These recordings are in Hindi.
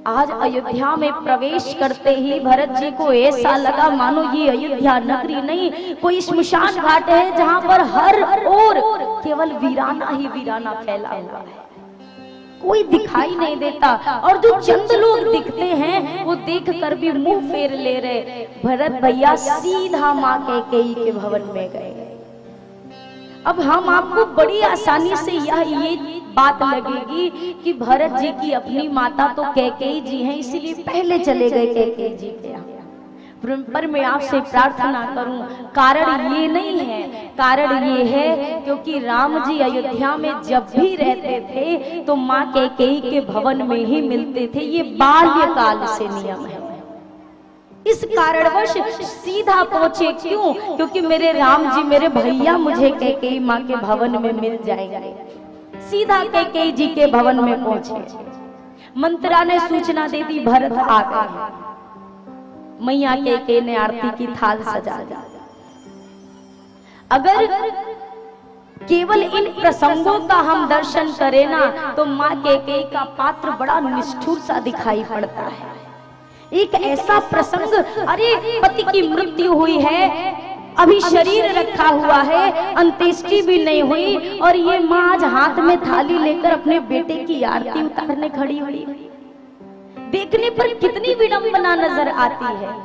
आज अयोध्या में प्रवेश करते ही भरत जी को ऐसा लगा मानो ये अयोध्या नगरी नहीं, कोई श्मशान घाट है जहां पर हर ओर केवल वीराना ही वीराना फैला हुआ है, कोई दिखाई नहीं देता। और जो चंद लोग दिखते हैं वो देख कर भी मुंह फेर ले रहे। भरत भैया सीधा माँ कैकेयी के भवन में गए। अब हम आपको बड़ी आसानी से ये बात लगेगी कि भरत जी की अपनी माता तो कैकेयी जी हैं, इसीलिए पहले चले गए कैकेयी जी के यहाँ। पर मैं आपसे प्रार्थना करूं, कारण ये नहीं है, कारण ये है क्योंकि राम जी अयोध्या में जब भी रहते थे तो माँ कैकेयी के भवन में ही मिलते थे। ये बाल्यकाल से नियम है। इस कारणवश सीधा पहुंचे। क्यों? क्योंकि मेरे राम जी, मेरे भैया मुझे कैकेयी माँ के भवन में मिल जाएंगे। सीधा कैकेयी जी के भवन में पहुंचे। मंत्रा ने सूचना दे दी भरत आ गए। मैया कैकेयी ने आरती की थाल सजा दी। अगर केवल इन प्रसंगों का हम दर्शन करें ना तो माँ कैकेयी का पात्र बड़ा निष्ठुर सा दिखाई पड़ता है। एक ऐसा प्रसंग, अरे पति की मृत्यु हुई है, अभी शरीर रखा हुआ है, अंत्येष्टि भी नहीं हुई और ये माँ आज हाथ में थाली लेकर अपने बेटे की आरती उतारने खड़ी हुई। देखने पर कितनी विडंबना नजर आती है।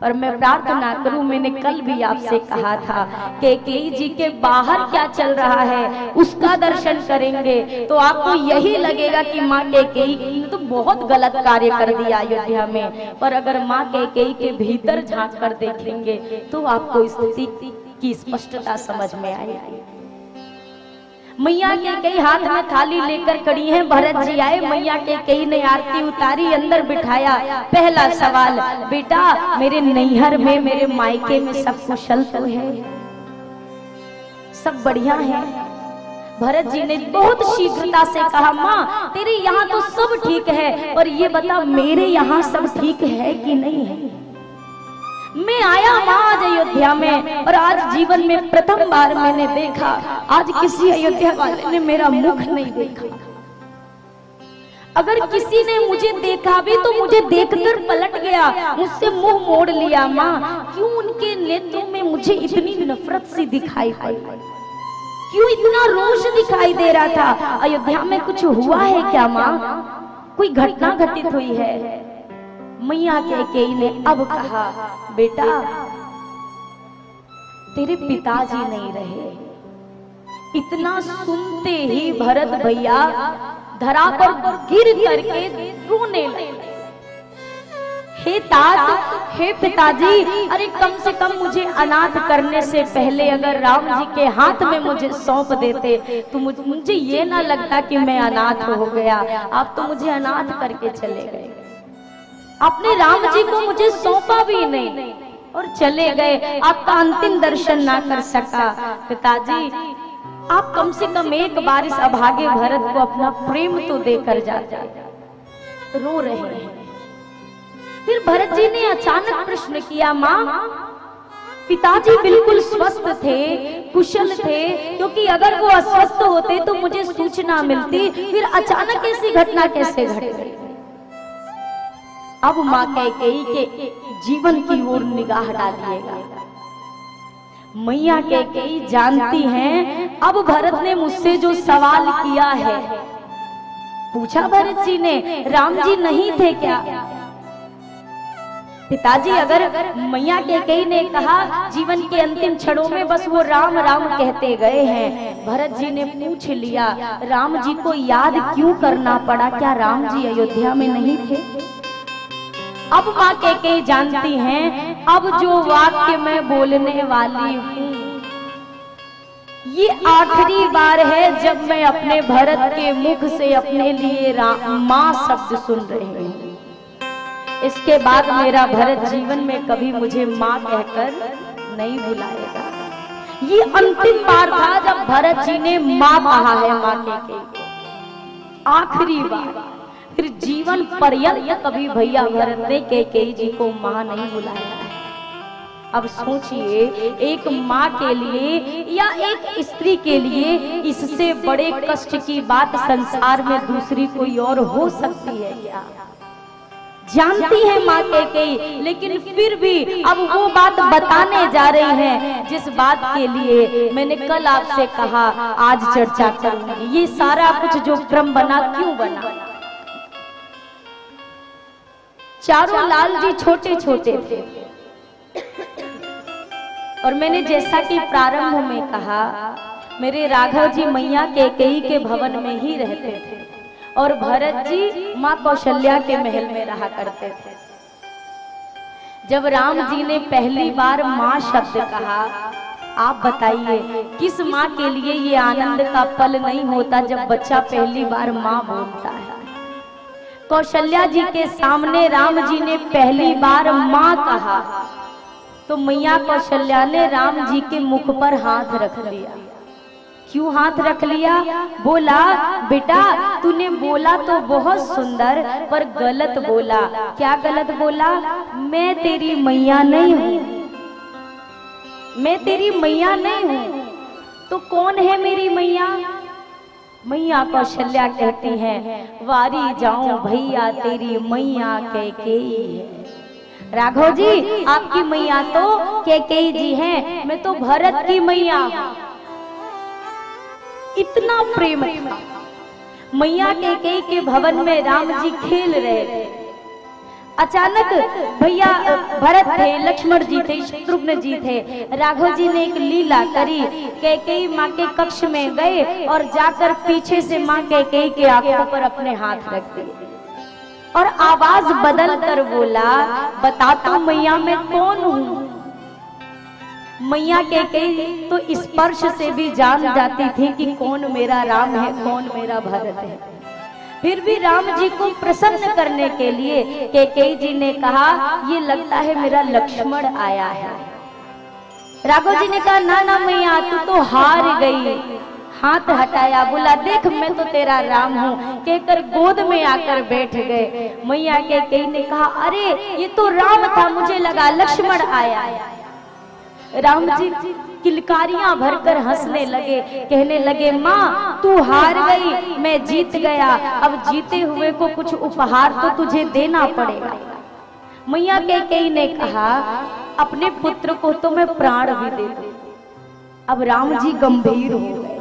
और मैं प्रार्थना करूं, मैंने कल भी आपसे कहा था कैकेयी जी के बाहर क्या चल रहा है उसका दर्शन करेंगे तो आपको यही लगेगा कि माँ कैकेयी ने तो बहुत गलत कार्य कर दिया अयोध्या में। पर अगर माँ कैकेयी के भीतर झांक कर देखेंगे तो आपको स्थिति की स्पष्टता समझ में आएगी। मैया कैकेयी हाथ में थाली लेकर खड़ी हैं। भरत जी आए, मैया कैकेयी ने आरती उतारी, अंदर बिठाया। पहला सवाल, बेटा मेरे नैहर में, मेरे मायके में सब कुशल तो है, सब बढ़िया है? भरत जी ने बहुत शीघ्रता से कहा, माँ तेरे यहाँ तो सब ठीक है, पर ये बता मेरे यहाँ सब ठीक है कि नहीं है? मैं आया माँ आज अयोध्या में और आज जीवन में प्रथम बार मैंने देखा, आज किसी अयोध्या वाले ने मेरा मुख नहीं देखा। अगर किसी ने मुझे देखा भी तो मुझे देखकर पलट गया, मुझसे मुंह मोड़ लिया। माँ क्यों उनके नेत्रों में मुझे इतनी नफरत सी दिखाई पड़ी? क्यों इतना रोष दिखाई दे रहा था? अयोध्या में कुछ हुआ है क्या माँ? कोई घटना घटित हुई है? मैया कैकेयी ने अब कहा, बेटा तेरे पिताजी नहीं रहे। इतना सुनते ही भरत भैया धरा पर गिर करके रोने लगे। हे तात, हे पिताजी, अरे कम से कम मुझे अनाथ करने से पहले अगर राम जी के हाथ में मुझे सौंप देते तो मुझे ये ना लगता कि मैं अनाथ हो गया। आप तो मुझे अनाथ करके चले गए, आपने राम जी को मुझे सौंपा भी नहीं और चले गए, आपका अंतिम दर्शन ना कर सका। पिताजी आप कम से कम एक बार इस अभागे भरत को अपना प्रेम तो देकर जाते। रो रहे हैं। फिर भरत जी ने अचानक प्रश्न किया, माँ पिताजी बिल्कुल स्वस्थ थे, कुशल थे, क्योंकि अगर वो अस्वस्थ होते तो मुझे सूचना मिलती, फिर अचानक ऐसी घटना कैसे घट गई? अब माँ कैकेयी के जीवन की ओर निगाह डालिएगा। मैया कैकेयी जानती हैं अब भरत ने मुझसे जो सवाल किया है। पूछा भरत जी ने, राम जी नहीं थे क्या? पिताजी अगर मैया कैकेयी ने कहा जीवन के अंतिम क्षणों में बस वो राम राम कहते गए हैं। भरत जी ने पूछ लिया, राम जी को याद क्यों करना पड़ा? क्या राम जी अयोध्या में नहीं थे? अब माँ कैकेयी जानती हैं अब जो वाक्य मैं बोलने वाली हूँ ये आखिरी बार है जब मैं अपने भरत के मुख से अपने लिए माँ शब्द सुन रही हूँ। इसके बाद मेरा भरत जीवन में कभी मुझे माँ कहकर नहीं बुलाएगा। ये अंतिम बार था जब भरत जी ने माँ कहा है माँ कैकेयी को, आखिरी बार। फिर जीवन पर्यंत कभी भैया भरत ने कैकेयी जी को माँ नहीं बुलाया है। अब सोचिए, एक माँ के लिए या एक स्त्री के लिए इससे बड़े कष्ट की बात संसार में दूसरी कोई और हो सकती है क्या? जानती है माँ कैकेयी, लेकिन फिर भी अब वो बात बताने जा रही हैं जिस बात के लिए मैंने कल आपसे कहा आज चर्चा करूंगी। ये सारा कुछ जो क्रम बना क्यों बना? चारों लाल जी छोटे छोटे थे और मैंने जैसा कि प्रारंभ में कहा मेरे राघव जी मैया कैकेयी के भवन में ही रहते थे और भरत जी माँ कौशल्या के महल में रहा करते थे। जब राम जी ने पहली बार माँ शब्द कहा, आप बताइए किस माँ के लिए ये आनंद का पल नहीं होता जब बच्चा पहली बार माँ बोलता है। कौशल्या जी के सामने राम जी ने पहली बार माँ कहा तो मैया कौशल्या ने राम जी के मुख पर हाथ रख लिया। क्यों हाथ रख लिया? बोला बेटा तूने बोला तो बहुत सुंदर पर गलत बोला। क्या गलत बोला? मैं तेरी मैया नहीं हूँ, मैं तेरी मैया नहीं हूँ। तो कौन है मेरी मैया? मैया कौशल्या कहती हैं वारी जाऊं भैया तेरी मैया कैकेयी है। राघव जी आपकी मैया तो कैकेयी जी हैं, मैं तो भरत की मैया। इतना प्रेम था। मैया कैकेयी के भवन में राम जी खेल रहे थे। अचानक भैया भरत थे, लक्ष्मण जी थे, शत्रुघ्न जी थे। राघव जी ने एक लीला करी, कैकेयी माँ के कक्ष में गए और जाकर पीछे से माँ कैकेयी के आंखों पर अपने हाथ रख दिए और आवाज बदल कर बोला बता तो मैया मैं कौन हूँ। मैया कैकेयी तो स्पर्श से भी जान जाती थी कि कौन मेरा राम है, कौन मेरा भरत है। फिर भी राम जी को प्रसन्न करने के लिए कैकेयी जी ने कहा ये लगता है मेरा लक्ष्मण आया है। राघव जी ने कहा ना ना मैया तू तो हार गई। हाथ हटाया, बोला देख मैं तो तेरा राम हूँ, कहकर गोद में आकर बैठ गए। मैया कैकेयी ने कहा अरे ये तो राम था, मुझे लगा लक्ष्मण आया। राम जी किलकारियां भरकर हंसने लगे, कहने लगे माँ तू हार गई, मैं जीत गया, अब जीते हुए को कुछ उपहार तो तुझे देना पड़ेगा। मैया कैकेयी ने कहा अपने पुत्र को तो मैं प्राण भी दे दूं। अब राम जी गंभीर हो गए।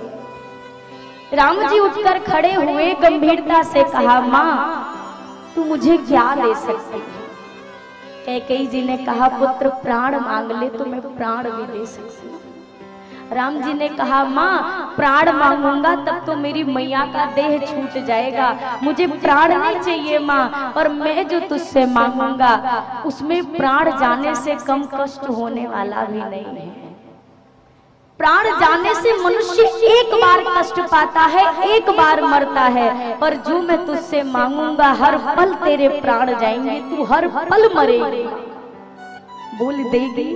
राम जी उठकर खड़े हुए, गंभीरता से कहा माँ तू मुझे क्या दे सकती है? कैकेयी जी ने कहा पुत्र प्राण मांग ले तो मैं प्राण भी दे सकती हूँ। राम जी ने कहा माँ प्राण मांगूंगा तब तो मेरी मैया का देह छूट जाएगा, मुझे प्राण नहीं चाहिए माँ, और मैं जो तुझसे मांगूंगा उसमें प्राण जाने से कम कष्ट होने वाला भी नहीं है। प्राण जाने से मनुष्य एक बार कष्ट पाता है, एक बार मरता है, पर जो मैं तुझसे मांगूंगा हर पल तेरे प्राण जाएंगे, तू हर पल मरेगी। बोल देगी?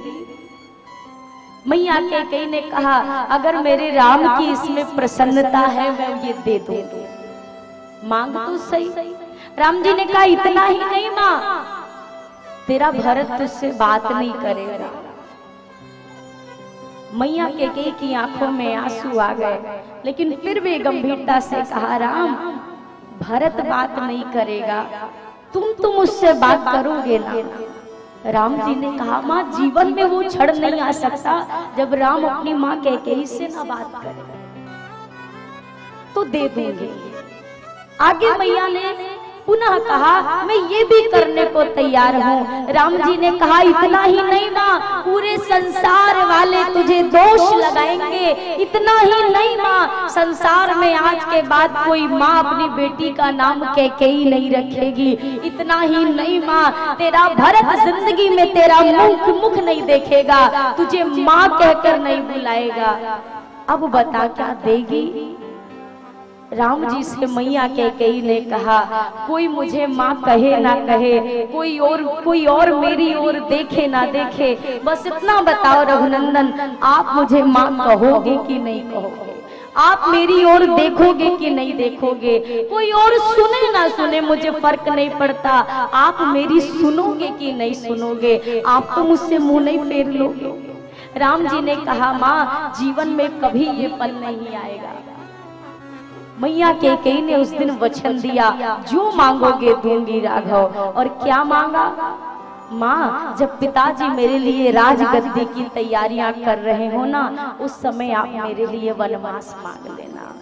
मैया कैकेयी ने कहा अगर मेरे राम की इसमें प्रसन्नता है मैं ये दे दूं, मांग तो सही। राम जी ने कहा इतना ही नहीं माँ, तेरा भरत तुझसे बात नहीं करेगा। मैया कैकेयी की आंखों में आंसू आ गए, लेकिन फिर भी गंभीरता से कहा राम भरत बात नहीं करेगा, तुम मुझसे बात करोगे ना? राम जी ने कहा माँ जीवन में वो क्षण नहीं आ सकता जब राम अपनी माँ कैकेयी से ना बात करे, तो दे देंगे। आगे मैया ने पुनः कहा मैं ये भी करने को तैयार हूँ। राम जी ने कहा इतना ही नहीं माँ, पूरे संसार वाले तुझे दोष लगाएंगे। इतना ही नहीं माँ, संसार में आज के बाद कोई माँ अपनी बेटी का नाम कैकेयी नहीं रखेगी। इतना ही नहीं माँ, तेरा भरत जिंदगी में तेरा मुख नहीं देखेगा, तुझे माँ कहकर नहीं बुलाएगा। अब बता क्या देगी? राम जी से मैया कैकेयी ने कहा कोई मुझे माँ कहे ना कहे, कोई और मेरी ओर देखे ना देखे, बस इतना बताओ रघुनंदन आप मुझे माँ कहोगे कि नहीं कहोगे? आप मेरी ओर देखोगे कि नहीं देखोगे? कोई और सुने ना सुने मुझे फर्क नहीं पड़ता, आप मेरी सुनोगे कि नहीं सुनोगे? आप तो मुझसे मुंह नहीं फेर लोगे। राम जी ने कहा माँ जीवन में कभी ये पल नहीं आएगा, मैया कैकेयी ने उस दिन वचन दिया, जो मांगोगे दूंगी राघव। और क्या मांगा? माँ, जब पिताजी मेरे लिए राजगद्दी की तैयारियां कर रहे हो ना, उस समय आप मेरे लिए वनवास मांग लेना,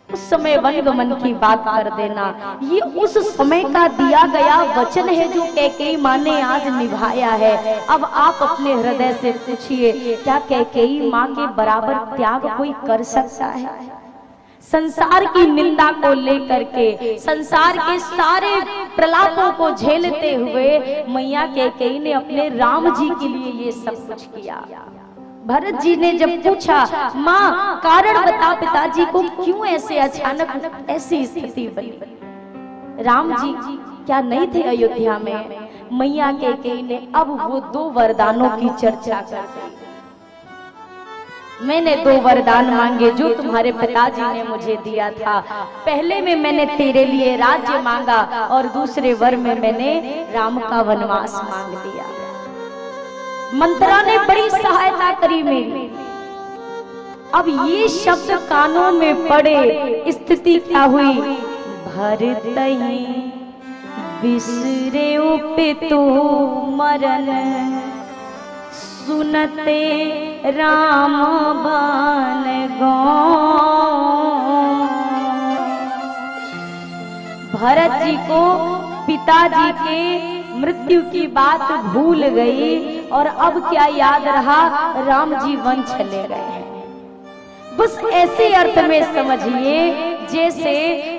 उस समय वनगमन की बात कर देना। ये उस समय का दिया गया वचन है जो कैकेयी माँ ने आज निभाया है। अब आप अपने हृदय से पूछिए, क्या कैकेयी माँ के बराबर त्याग कोई कर सकता है? संसार की निंदा को लेकर के, संसार के सारे प्रलापों को झेलते हुए मैया कैकेयी ने अपने राम जी के लिए ये सब कुछ किया। भरत जी ने जब पूछा, माँ कारण बता पिताजी को क्यों ऐसे अचानक ऐसी स्थिति बनी? राम जी क्या नहीं थे अयोध्या में? मैया कैकेयी ने अब वो 2 वरदानों की चर्चा कर दी। मैंने 2 वरदान मांगे जो तुम्हारे पिताजी ने मुझे दिया था। पहले में मैंने तेरे लिए राज्य मांगा और दूसरे वर में मैंने राम का वनवास मांग लिया। मंत्रा ने बड़ी सहायता करी मेरी। अब ये शब्द कानों में पड़े, स्थिति क्या हुई? भरतहि बिसरे पितु मरन, सुनते राम बान गो। भरत जी को पिताजी के मृत्यु की बात भूल गई और अब क्या याद रहा? राम जी वन चले गए हैं। बस ऐसे अर्थ में समझिए जैसे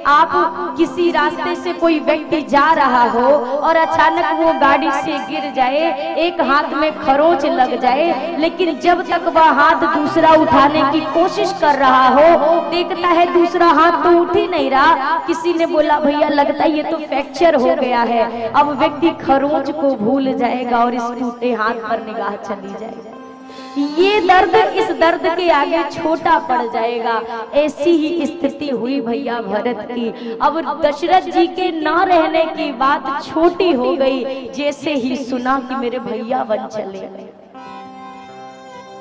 आप किसी रास्ते से कोई व्यक्ति जा रहा हो और अचानक वो गाड़ी से गिर जाए, एक हाथ में खरोंच लग जाए, लेकिन जब तक वह हाथ दूसरा उठाने की कोशिश कर रहा हो, देखता है दूसरा हाथ तो उठ ही नहीं रहा। किसी ने बोला भैया लगता है ये तो फ्रैक्चर हो गया है। अब व्यक्ति खरोंच को भूल जाएगा और इस टूटे हाथ पर निगाह चली जाएगी। ये दर्द इस दर्द के आगे छोटा पड़ जाएगा। ऐसी ही स्थिति हुई भैया भरत की। अब दशरथ जी के ना रहने की बात छोटी हो गई जैसे ही सुना कि मेरे भैया वन चले गए।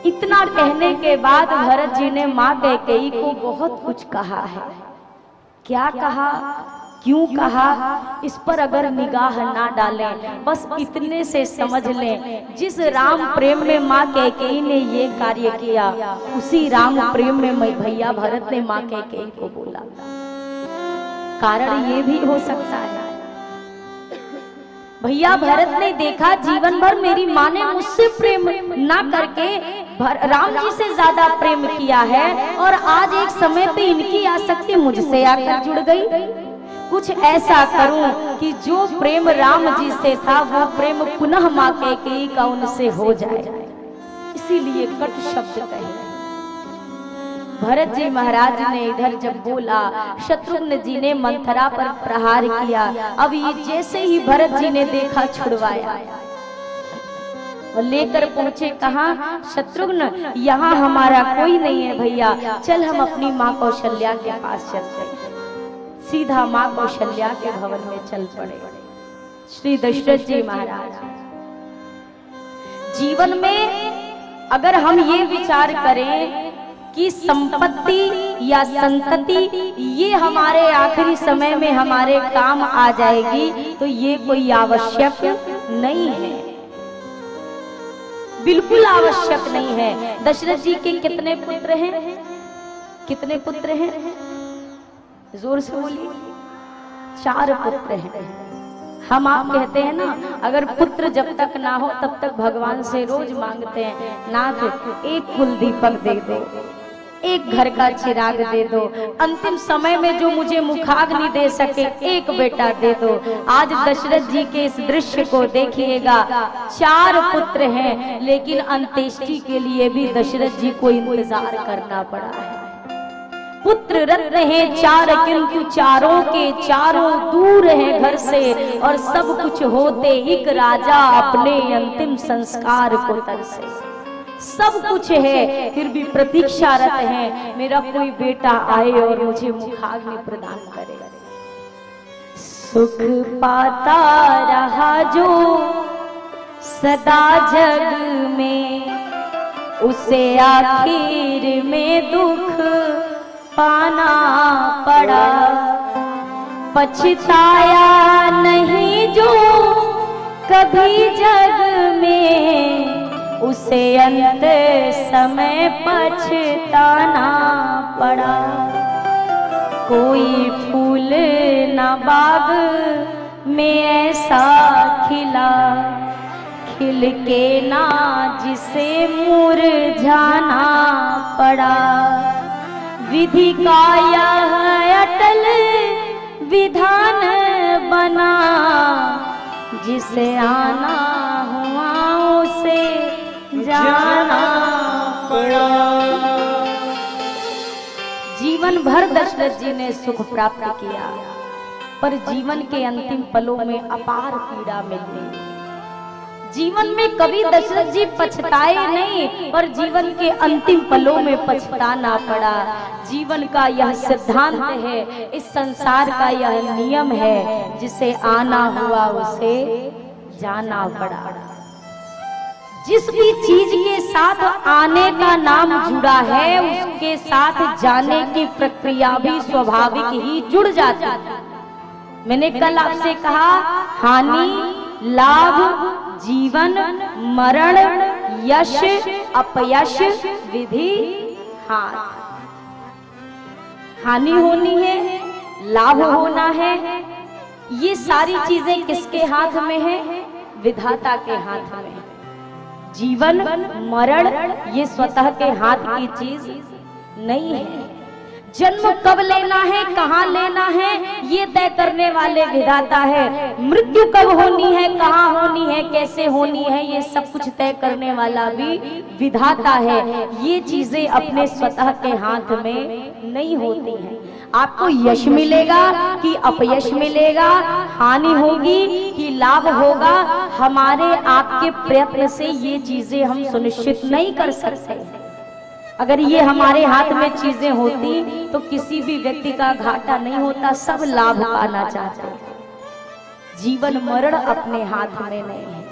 इतना कहने के बाद भरत जी ने माँ कैकेयी को बहुत कुछ कहा है। क्या कहा, क्यों कहा, इस पर अगर निगाह ना डालें, बस इतने से समझ लें, जिस राम प्रेम में माँ कैकेयी ने ये कार्य किया, उसी राम प्रेम में भैया भरत ने माँ कैकेयी को बोला। कारण ये भी हो सकता है, भैया भरत ने देखा जीवन भर मेरी माँ ने मुझसे प्रेम ना करके राम जी से ज्यादा प्रेम किया है, और आज एक समय पे इनकी आसक्ति मुझसे आकर जुड़ गई। कुछ ऐसा करूं कि जो प्रेम राम जी से था वो प्रेम पुनः माँ कैकेयी का उनसे हो जाए। इसीलिए कटु शब्द कहे। भरत जी महाराज ने इधर जब बोला, शत्रुघ्न जी ने मंथरा पर प्रहार किया। अब ये जैसे ही भरत जी ने देखा छुड़वाया और लेकर पहुंचे। कहा, शत्रुघ्न यहाँ हमारा कोई नहीं है भैया, चल हम अपनी माँ कौशल्या के पास चलते हैं। सीधा माँ कौशल्या के भवन में चल पड़े श्री दशरथ जी महाराज। जीवन में अगर हम ये विचार करें कि संपत्ति या संतति ये हमारे आखिरी समय में हमारे काम आ जाएगी, तो ये कोई आवश्यक नहीं है, बिल्कुल आवश्यक नहीं है। दशरथ जी के कितने पुत्र हैं? कितने पुत्र हैं? जोर से बोलिए। 4 पुत्र हैं। हम आप कहते हैं ना, अगर पुत्र जब तक ना हो तब तक भगवान से रोज मांगते हैं, नाथ एक कुल दीपक दे दो, एक घर का चिराग दे दो, अंतिम समय में जो मुझे मुखाग्नि दे सके एक बेटा दे दो। आज दशरथ जी के इस दृश्य को देखिएगा, 4 पुत्र हैं, लेकिन अंत्येष्टि के लिए भी दशरथ जी को इंतजार करना पड़ा है। पुत्र रत्न हैं 4 किंतु चारों के चारों दूर हैं घर से, और सब कुछ होते एक राजा अपने अंतिम संस्कार को तरसे। सब कुछ है फिर भी प्रतीक्षारत है, मेरा कोई बेटा आए और मुझे मुखाग्नि प्रदान करे। सुख पाता रहा जो सदा जग में, उसे आखिर में दुख पाना पड़ा। पछताया नहीं जो कभी जग में, उसे अंत समय पछताना पड़ा। कोई फूल न बाग में ऐसा खिला, खिल के ना जिसे मुरझाना पड़ा। विधि का यह अटल विधान बना, जिसे आना हुआ उसे जाना पड़ा। जीवन भर दशरथ जी ने सुख प्राप्त किया, पर जीवन के अंतिम पलों में अपार पीड़ा मिली। जीवन में कभी दशरथ जी पछताए नहीं, पर जीवन के अंतिम पलों में पछताना पड़ा। जीवन का यह सिद्धांत है, इस संसार का यह नियम है, जिसे आना हुआ उसे जाना पड़ा। जिस भी चीज के साथ आने का नाम जुड़ा है, उसके साथ जाने की प्रक्रिया भी स्वाभाविक ही जुड़ जाती है। मैंने कल आपसे कहा, हानि लाभ जीवन मरण यश अपयश विधि हाथ। हानि होनी है, लाभ होना है, ये सारी चीजें किसके हाथ में है? विधाता के हाथ में। जीवन मरण ये स्वतः के हाथ की चीज नहीं है। जन्म कब लेना है, कहाँ लेना है, ये तय करने वाले विधाता है। मृत्यु कब होनी है, कहाँ होनी है, कैसे होनी है, ये सब कुछ तय करने वाला भी विधाता है। ये चीजें अपने स्वतः के हाथ में नहीं होती हैं। आपको यश मिलेगा कि अपयश मिलेगा, हानि होगी कि लाभ होगा, हमारे आपके प्रयत्न से ये चीजें हम सुनिश्चित नहीं कर सकते। अगर ये हमारे हाथ में चीजें होती तो किसी भी व्यक्ति का घाटा नहीं होता, सब लाभ पाना चाहते। जीवन मरण अपने हाथ में नहीं है।